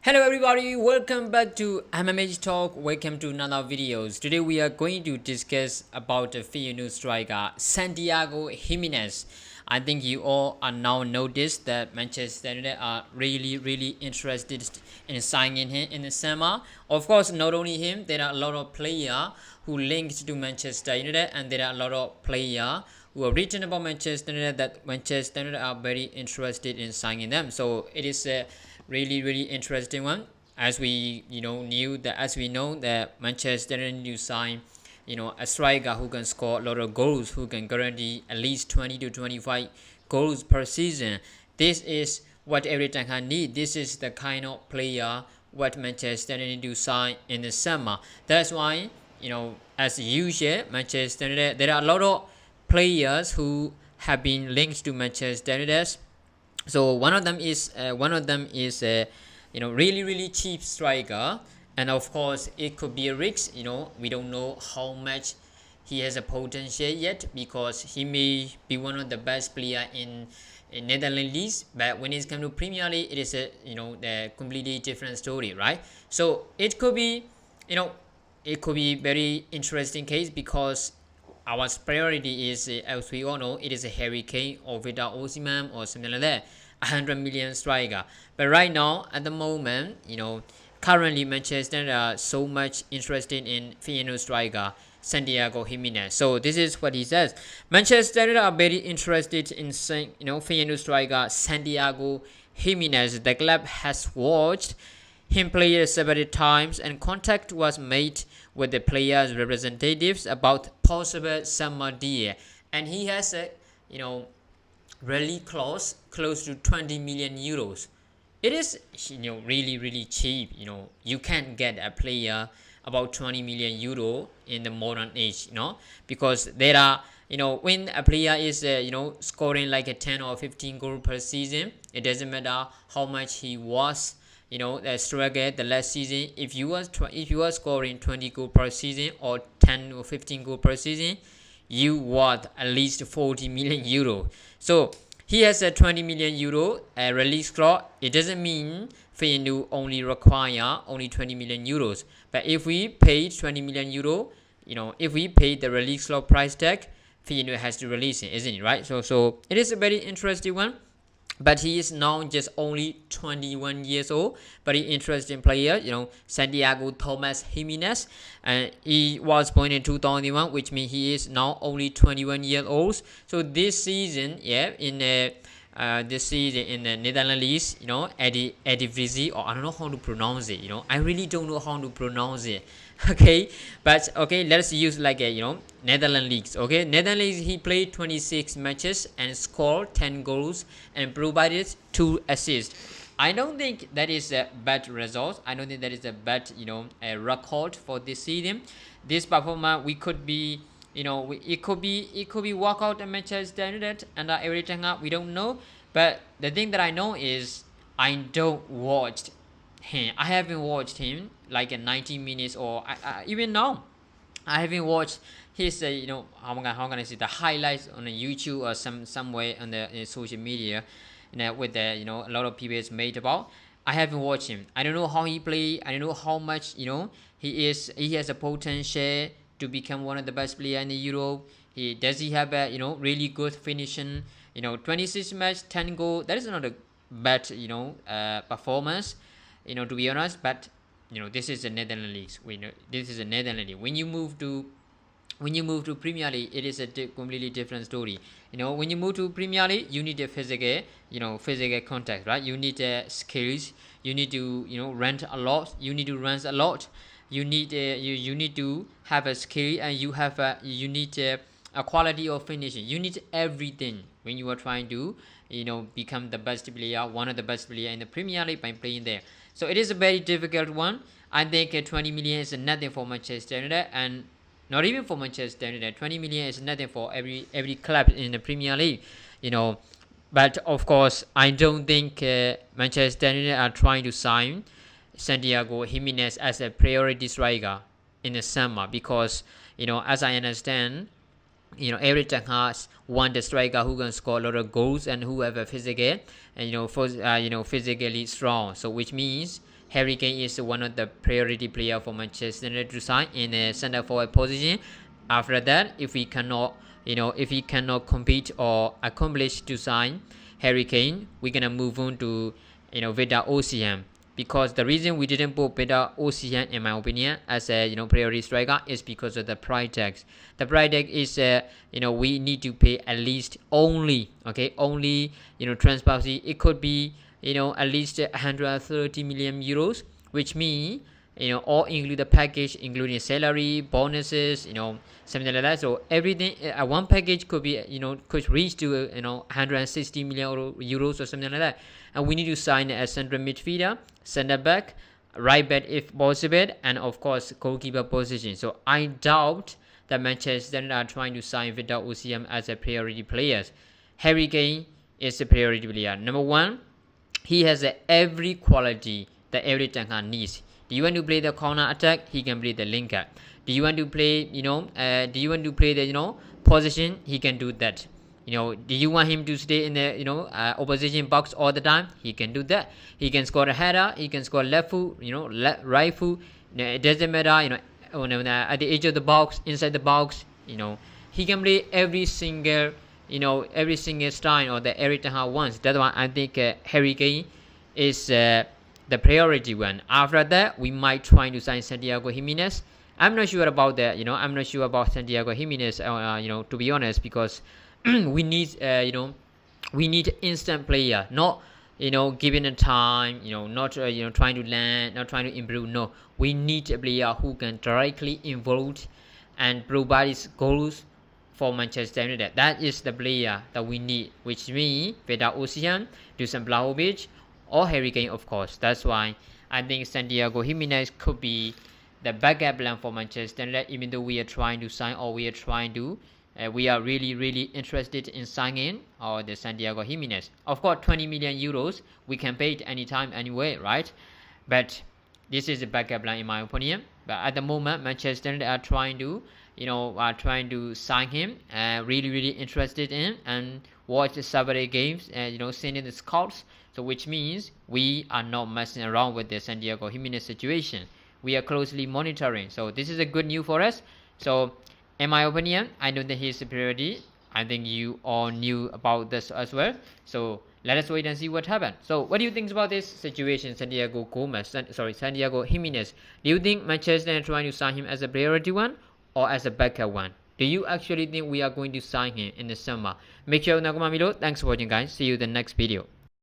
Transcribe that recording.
Hello everybody, welcome back to MMH Talk. Welcome to another videos. Today we are going to discuss about the Feyenoord striker Santiago Gimenez. I think you all are now noticed that Manchester United are really interested in signing him in the summer. Of course, not only him, there are a lot of players who linked to Manchester United, and there are a lot of players who have written about Manchester United that Manchester United are very interested in signing them. So it is a really interesting one, as we know that Manchester United need to sign a striker who can score a lot of goals, who can guarantee at least 20 to 25 goals per season. This is what every tank need. This is the kind of player what Manchester United need to sign in the summer. That's why as usual, Manchester United, there are a lot of players who have been linked to Manchester United. So one of them is really cheap striker, and of course it could be a risk. We don't know how much he has a potential yet, because he may be one of the best player in Netherlands league, but when it's come to Premier League, it is a completely different story, right? So it could be very interesting case, because our priority is, as we all know, it is a Harry Kane or Victor Osimhen or something like that, 100 million striker. But right now, at the moment, currently Manchester are so much interested in Feyenoord striker Santiago Gimenez. So this is what he says. Manchester are very interested in Feyenoord striker Santiago Gimenez. The club has watched him play several times, and contact was made with the players' representatives about possible summer deal, and he has a really close to 20 million euros. It is really cheap. You can get a player about 20 million euro in the modern age, because there are when a player is scoring like a 10 or 15 goal per season, it doesn't matter how much he was the struggle the last season. If you are scoring 20 goal per season or 10 or 15 goal per season, you worth at least 40 million euro. So he has a 20 million euro release clause. It doesn't mean Feyenoord only require only 20 million euros, but if we pay 20 million euro, if we pay the release clause price tag, Feyenoord has to release it, isn't it, right? So it is a very interesting one. But he is now just only 21 years old. Very interesting player, Santiago Thomas Gimenez. And he was born in 2001, which means he is now only 21 years old. So this season, in the Netherlands league, Eredivisie, or I don't know how to pronounce it. I really don't know how to pronounce it. Okay, but okay, let's use like a Netherlands leagues. Okay, Netherlands, he played 26 matches and scored 10 goals and provided 2 assists. I don't think that is a bad result. I don't think that is a bad a record for this season. This performance, we could be it could be workout at Manchester United and every time up, we don't know. But the thing that I know is I don't watch him. I haven't watched him like a 90 minutes, or even now I haven't watched his how can I say, the highlights on the YouTube or some way on the social media, with the a lot of people is made about. I haven't watched him. I don't know how he play. I don't know how much he has a potential to become one of the best player in the Europe. He have a really good finishing. 26 match, 10 goal. That is not a bad performance. To be honest, but this is the Netherlands leagues. We know this is a Netherlands league. When you move to Premier League, it is a completely different story. When you move to Premier League, you need a physical contact, right? You need skills. You need to run a lot. You need to run a lot. You need you need to have a skill, and you need a quality of finishing. You need everything when you are trying to become the best player, one of the best player in the Premier League by playing there. So it is a very difficult one. I think 20 million is nothing for Manchester United, and not even for Manchester United. 20 million is nothing for every club in the Premier League, But of course, I don't think Manchester United are trying to sign Santiago Gimenez as a priority striker in the summer, because as I understand, every team has one striker who can score a lot of goals and who have a physical and physically strong. So which means Harry Kane is one of the priority player for Manchester United to sign in a center forward position. After that, if we cannot compete or accomplish to sign Harry Kane, we're gonna move on to Vida Osimhen. Because the reason we didn't put Vida Osimhen, in my opinion, as a priority striker is because of the price tag. The price tag is we need to pay at least only transfer fee. It could be at least 130 million euros, which means all include the package, including salary, bonuses, something like that. So everything, one package could be could reach to 160 million euros or something like that. And we need to sign a central midfielder, center back, right back if possible, and of course goalkeeper position. So I doubt that Manchester United are trying to sign Vida Osimhen as a priority player. Harry Kane is a priority player. Number one, he has every quality that every tanker needs. Do you want to play the corner attack? He can play the linker. Do you want to play the position? He can do that. Do you want him to stay in the opposition box all the time? He can do that. He can score a header. He can score left foot. Right foot. It doesn't matter. At the edge of the box, inside the box. He can play every single style or the every time wants. That's why I think Harry Kane is the priority one. After that, we might try to sign Santiago Gimenez. I'm not sure about that. I'm not sure about Santiago Gimenez. To be honest, because we need instant player, not giving a time, not trying to land, not trying to improve. No, we need a player who can directly involve and provide goals for Manchester United. That is the player that we need, which means Vida Osimhen, Dusan Vlahovic, or Harry Kane, of course. That's why I think Santiago Gimenez could be the backup plan for Manchester United, even though we are trying to sign, or we are really interested in signing the Santiago Gimenez. Of course, 20 million euros, we can pay it anytime, anyway, right? But this is a backup plan in my opinion. But at the moment, Manchester United are trying to sign him. Really interested in and watch the Saturday games. Sending the scouts. So which means we are not messing around with the Santiago Gimenez situation. We are closely monitoring. So this is a good news for us. So in my opinion, I know that he is a priority. I think you all knew about this as well. So let us wait and see what happens. So what do you think about this situation, Santiago Gimenez? Do you think Manchester is trying to sign him as a priority one or as a backup one? Do you actually think we are going to sign him in the summer? Make sure to comment below. Thanks for watching, guys. See you in the next video.